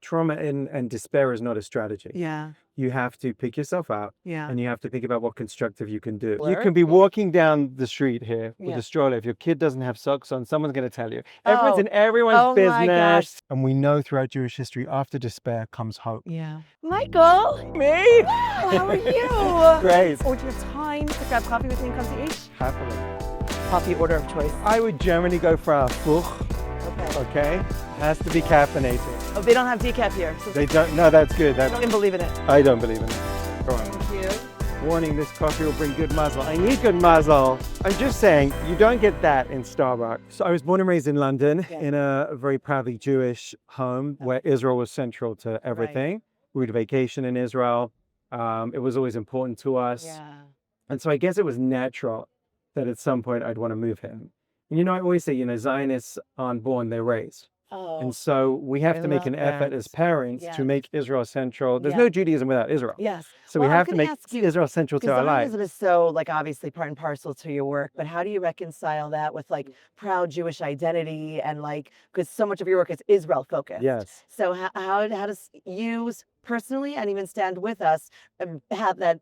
trauma and despair is not a strategy. Yeah. You have to pick yourself out Yeah. and you have to think about what constructive you can do. You Work. can be walking down the street here with Yeah. a stroller. If your kid doesn't have socks on, someone's going to tell you. Everyone's Oh. in everyone's Oh my business. gosh. And we know throughout Jewish history, after despair comes hope. Yeah. Michael! Me? Wow, how are you? Great. Would you have time to grab coffee with me and come to each? Happily. Coffee order of choice. I would generally go for a fuch, Okay. okay? Has to be caffeinated. Oh, they don't have decaf here. So They don't, no, that's good. I don't even believe in it. I don't believe in it. Go on. Thank you. Warning, this coffee will bring good muzzle. I need good muzzle. I'm just saying, you don't get that in Starbucks. So I was born and raised in London in a very proudly Jewish home where Israel was central to everything. We would vacation in Israel. It was always important to us. Yeah. And so I guess it was natural that at some point I'd want to move here. And I always say, Zionists aren't born, they're raised. Oh. And so we have I to make love an effort that. as parents Yes. to make Israel central. There's Yeah. no Judaism without Israel. Yes. So Well, we I'm have to gonna make ask you, Israel central to because our lives. Zionism is so, obviously part and parcel to your work, but how do you reconcile that with, proud Jewish identity and, because so much of your work is Israel focused? Yes. So how does you personally and even Stand With Us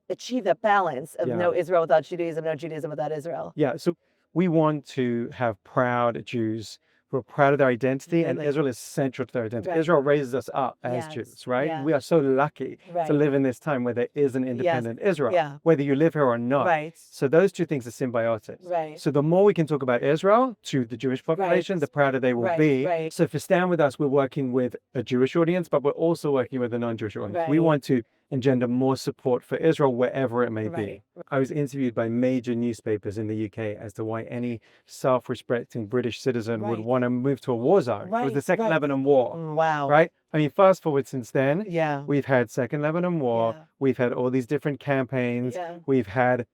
achieve that balance of no Israel without Judaism, no Judaism without Israel? Yeah. So we want to have proud Jews who are proud of their identity, and Israel is central to their identity. Right. Israel raises us up as Yes. Jews, right? Yeah. We are so lucky Right. to live in this time where there is an independent Israel, Yeah. whether you live here or not. Right. So those two things are symbiotic. Right. So the more we can talk about Israel to the Jewish population, the prouder they will be. Right. So for Stand With Us, we're working with a Jewish audience, but we're also working with a non-Jewish audience. We Right. want to engender more support for Israel wherever it may Right. be. I was interviewed by major newspapers in the UK as to why any self-respecting British citizen would want to move to a war zone. It was the Second Lebanon War. Wow. Right? I mean, fast forward since then, Yeah. we've had Second Lebanon War, Yeah. we've had all these different campaigns, Yeah. we've had,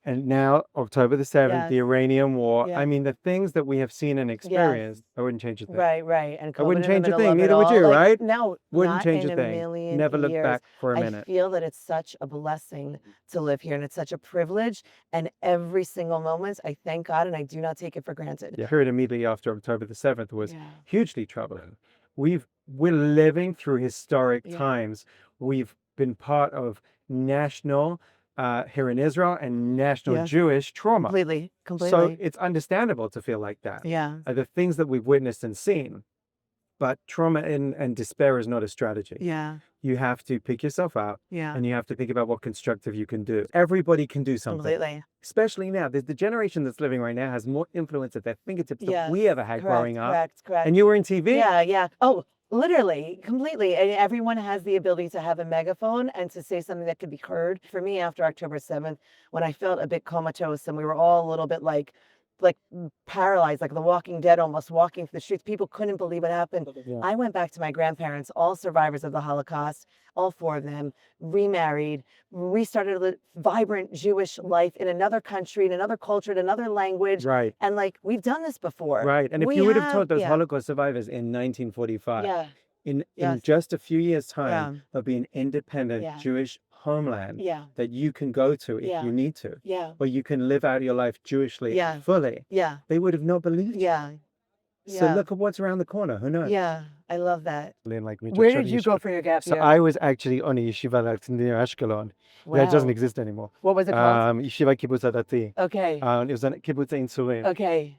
and now October the 7th, the Yes. Iranian War. Yeah. I mean, the things that we have seen and experienced, I wouldn't change a thing. Right. And I wouldn't COVID in change the a middle thing, of it neither would all, you, right? No, Wouldn't not change in a a thing. million Never look years. back for a I minute. feel that it's such a blessing to live here, and it's such a privilege. And every single moment, I thank God, and I do not take it for granted. The period immediately after October the 7th was Yeah. hugely troubling. We're living through historic Yeah. times. We've been part of national, here in Israel, and national Yes. Jewish trauma. Completely. So it's understandable to feel like that. Yeah. The things that we've witnessed and seen. But trauma and despair is not a strategy. Yeah. You have to pick yourself out Yeah. and you have to think about what constructive you can do. Everybody can do something. Completely. Especially now. The generation that's living right now has more influence at their fingertips than Yes. we ever had growing up. Correct. And you were in TV? Yeah. Oh, literally, completely. And everyone has the ability to have a megaphone and to say something that could be heard. For me, after October 7th, when I felt a bit comatose and we were all a little bit like paralyzed, like The Walking Dead, almost walking through the streets. People couldn't believe what happened. Yeah. I went back to my grandparents, all survivors of the Holocaust, all four of them, remarried, restarted a vibrant Jewish life in another country, in another culture, in another language. Right. And we've done this before. Right. And if We you would have told those yeah. Holocaust survivors in 1945, Yeah. in Yes. just a few years' time Yeah. of being independent Yeah. Jewish homeland Yeah. that you can go to if Yeah. you need to, Yeah. where you can live out your life Jewishly Yeah. fully, Yeah. they would have not believed you. Yeah. So Yeah. look at what's around the corner. Who knows? Yeah. I love that. Like Where did you go for your gap So year? I was actually on a yeshiva like near Ashkelon. That doesn't exist anymore. What was it called? Yeshiva Kibbutz Adati. Okay. It was on Kibbutz Ein Surim. Okay.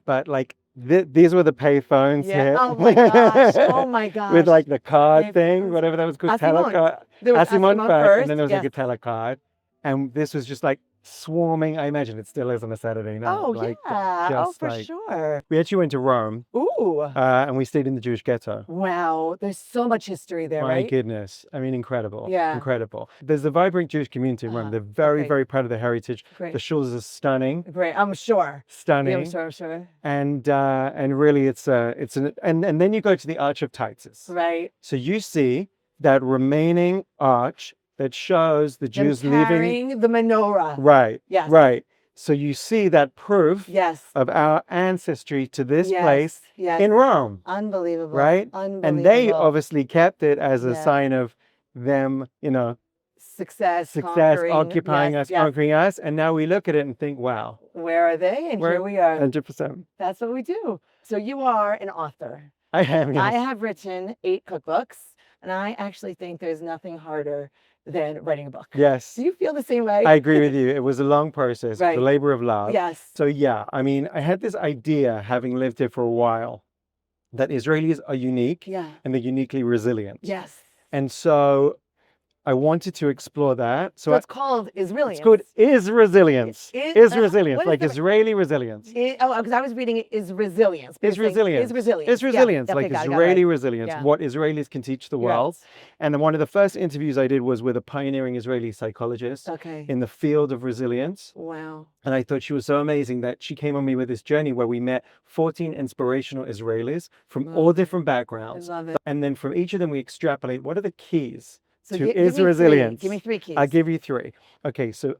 But these were the payphones here. Oh my gosh. Oh my gosh. With the card Payphones. thing, whatever that was called, Asimon. telecard. There was Asimon Asimon first, first, and then there was yes. a telecard. And this was just swarming. I imagine it still is on a Saturday night. Oh, yeah. just For sure. We actually went to Rome, Ooh. and we stayed in the Jewish ghetto. Wow. There's so much history there, My right? goodness. I mean, incredible. Yeah. Incredible. There's a vibrant Jewish community in Rome. They're very, okay. very proud of their heritage. Great. The shuls are stunning. Great. I'm sure. Stunning. Yeah, I'm sure. And really it's and then you go to the Arch of Titus. Right. So you see that remaining arch that shows the Jews Them leaving. carrying the menorah. Right. Yes. Right. So you see that proof Yes. of our ancestry to this Yes. place Yes. in Rome. Unbelievable. Right? Unbelievable. And they obviously kept it as a Yeah. sign of them, success, conquering. occupying Yes, us, yes. conquering us. And now we look at it and think, wow, Where are they? And here we are. 100%. That's what we do. So you are an author. I am. Yes. I have written 8 cookbooks. And I actually think there's nothing harder than writing a book. Yes. Do you feel the same way? I agree with you. It was a long process, Right. the labor of love. Yes. So yeah, I mean, I had this idea, having lived here for a while, that Israelis are unique Yeah. and they're uniquely resilient. Yes. And so I wanted to explore that. So it's called Israelians. It's called Is Resilience. Is Resilience, what is like the- Israeli resilience. Because I was reading it is resilience. but Is you're saying resilience. Is resilience. Is resilience, Yeah. like Okay, got it, Israeli right. resilience, Yeah. what Israelis can teach the world. Yes. And then one of the first interviews I did was with a pioneering Israeli psychologist Okay. in the field of resilience. Wow. And I thought she was so amazing that she came on me with this journey where we met 14 inspirational Israelis from all different I backgrounds. love it. And then from each of them, we extrapolate what are the keys So to give is me three. resilience. Give me 3 keys. I'll give you 3. Okay, so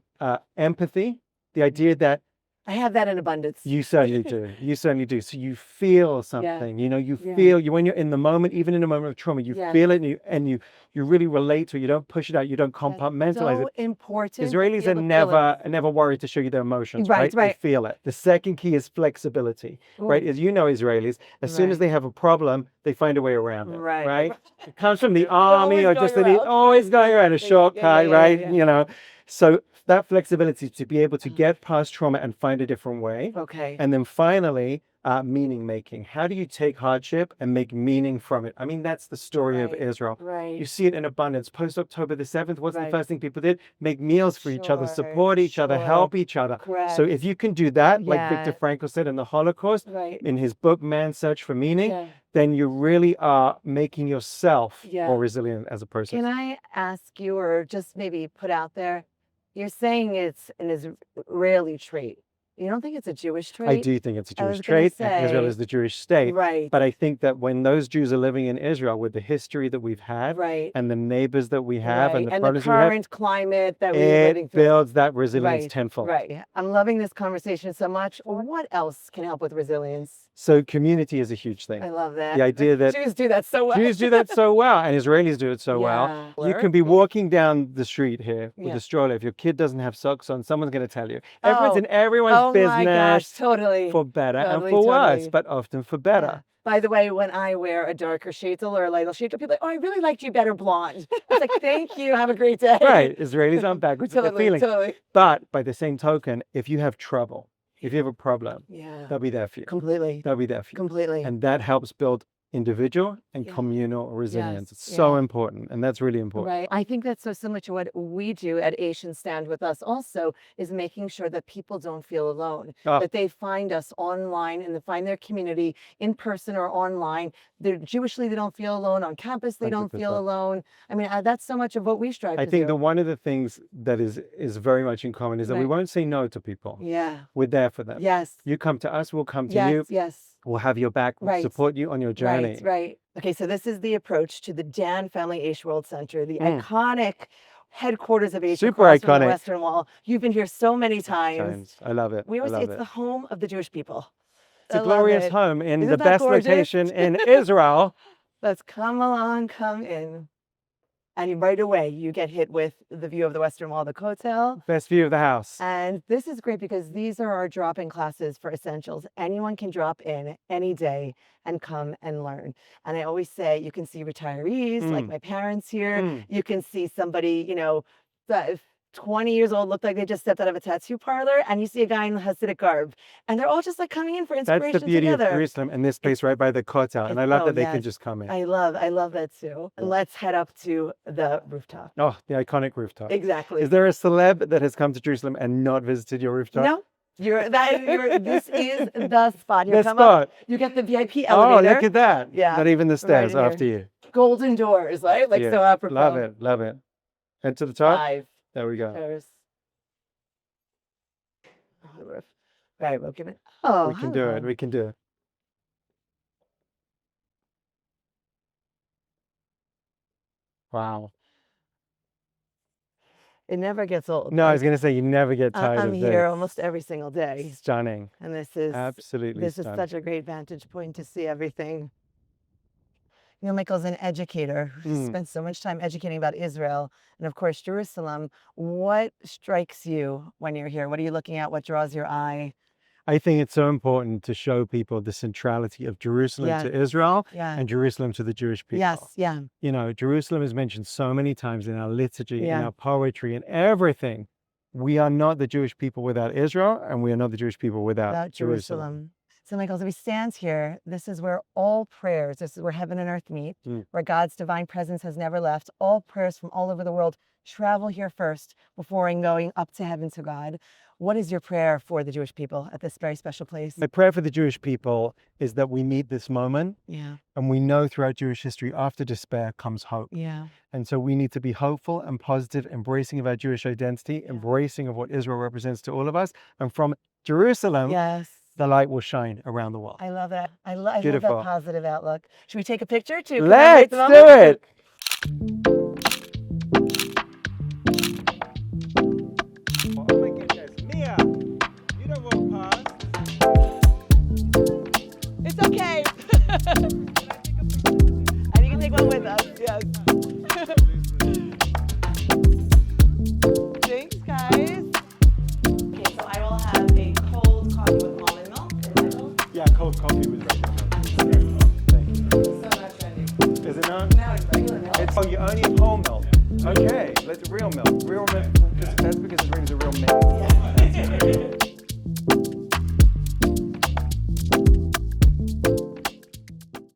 empathy, the idea that I have that in abundance. you certainly do. You certainly do. So you feel something, you know, you Yeah. feel you when you're in the moment, even in a moment of trauma, you Yes. feel it and you really relate to it. You don't push it out. You don't compartmentalize so it. important. to Israelis feel are the never worried to show you their emotions, Right, right? right. They feel it. The second key is flexibility, right? Ooh. As you know, Israelis, as soon as Right. they have a problem, they find a way around it, Right. right? It comes from the army or always just going around. always going around a shortcut, right? yeah. You know, so that flexibility to be able to get past trauma and find a different way. Okay. And then finally, meaning making. How do you take hardship and make meaning from it? I mean, that's the story of Right, Israel. right. You see it in abundance. Post October the 7th, what's the Right. first thing people did? Make meals for each other, Sure, support each other, sure. help each other. So Correct. if you can do that, like Viktor Yeah. Frankl said in the Holocaust, Right. in his book, Man's Search for Meaning, Yeah. then you really are making yourself Yeah. more resilient as a person. Can I ask you, or just maybe put out there, you're saying it's an Israeli trait. You don't think it's a Jewish trait? I do think it's a I was Jewish gonna trait, and Israel say- is the Jewish state. Right. But I think that when those Jews are living in Israel with the history that we've had Right. and the neighbors that we have and the the brothers we have, current climate that we're living it through. builds that resilience Right, tenfold. Right. I'm loving this conversation so much. What else can help with resilience? So community is a huge thing. I love that. The idea that Jews do that so well. Jews do that so well, and Israelis do it so well. Yeah. You can be walking down the street here with Yeah. a stroller. If your kid doesn't have socks on, someone's going to tell you. Everyone's Oh. in everyone's Oh my gosh, business totally. for better Totally, and for worse, totally. but often for better. Yeah. By the way, when I wear a darker sheitel or a lighter sheitel, people are like, oh, I really liked you better blonde. I was like, thank you. Have a great day. Right. Israelis aren't backwards with their Totally, feelings. totally. But by the same token, if you have trouble, if you have a problem, Yeah. they'll be there for you. Completely. They'll be there for you. Completely. And that helps build individual and Yeah. communal resilience. Yes, It's so yeah. important. And that's really important. Right. I think that's so similar to what we do at Asian Stand With Us also, is making sure that people don't feel alone, Oh. that they find us online and they find their community in person or online. They're Jewishly, they don't feel alone. On campus, they don't feel 100%. alone. I mean, that's so much of what we strive I to think do. that one of the things that is very much in common is that we Right. won't say no to people. Yeah. We're there for them. Yes. You come to us, we'll come to Yes. you. Yes. We'll have your back. We'll Right. support you on your journey. Right, right. Okay, so this is the approach to the Dan Family Ace World Center, the iconic headquarters of Ace Super across from the iconic. Western Wall. You've been here so many times. Times. I love it. We I always say love it's it. the home of the Jewish people. It's a I love glorious it. home in Isn't the that best gorgeous? location in Israel. Let's come along, come in. And right away, you get hit with the view of the Western Wall of the Kotel. Best view of the house. And this is great because these are our drop-in classes for essentials. Anyone can drop in any day and come and learn. And I always say you can see retirees like my parents here. You can see somebody, that 20 years old, looked like they just stepped out of a tattoo parlor, and you see a guy in Hasidic garb. And they're all just like coming in for inspiration That's the beauty together. of Jerusalem and this place right by the Kotel. And I love that they can just come in. I love that too. Let's head up to the rooftop. Oh, the iconic rooftop. Exactly. Is there a celeb that has come to Jerusalem and not visited your rooftop? No, this is the spot. You The come spot. up, you get the VIP Oh, elevator. look at that. Yeah, Not even the stairs in here. after you. Golden doors, right? Like Yeah. so apropos. Love it. Love it. Head to the top. 5 There we go. stairs. Oh, the roof. Right, we'll give it. Oh, We can do it. hello. We can do it. Wow. It never gets old. No, I Like, was going to say you never get tired I'm of here this. almost every single day, Stunning. and this is Absolutely stunning. such a great vantage point to see everything. Michael's an educator who spent so much time educating about Israel and, of course, Jerusalem. What strikes you when you're here? What are you looking at? What draws your eye? I think it's so important to show people the centrality of Jerusalem Yeah. to Israel Yeah. and Jerusalem to the Jewish people. Yes. Yeah. You know, Jerusalem is mentioned so many times in our liturgy, in Yeah. our poetry, in everything. We are not the Jewish people without Israel, and we are not the Jewish people without About Jerusalem. Jerusalem. So Michael, as we stand here, this is where all prayers, this is where heaven and earth meet, where God's divine presence has never left. All prayers from all over the world travel here first before going up to heaven to God. What is your prayer for the Jewish people at this very special place? My prayer for the Jewish people is that we meet this moment, Yeah. and we know throughout Jewish history, after despair comes hope. Yeah. And so we need to be hopeful and positive, embracing of our Jewish identity, embracing of what Israel represents to all of us. And from Jerusalem, Yes. the light will shine around the world. I love that. I love Beautiful. that positive outlook. Should we take a picture to Let's commemorate the do moment? it. Oh my goodness, Mia, you don't walk past. It's okay. And you can take one with us. Yes. Thanks, guys. Okay, so I will have a cold coffee with almond milk. Yeah, cold coffee with regular milk. Thank you. So not trendy. Is it not? No, it's regular milk. Oh, you only have whole milk. Okay, let's real milk. Real milk. That's because it brings a real milk.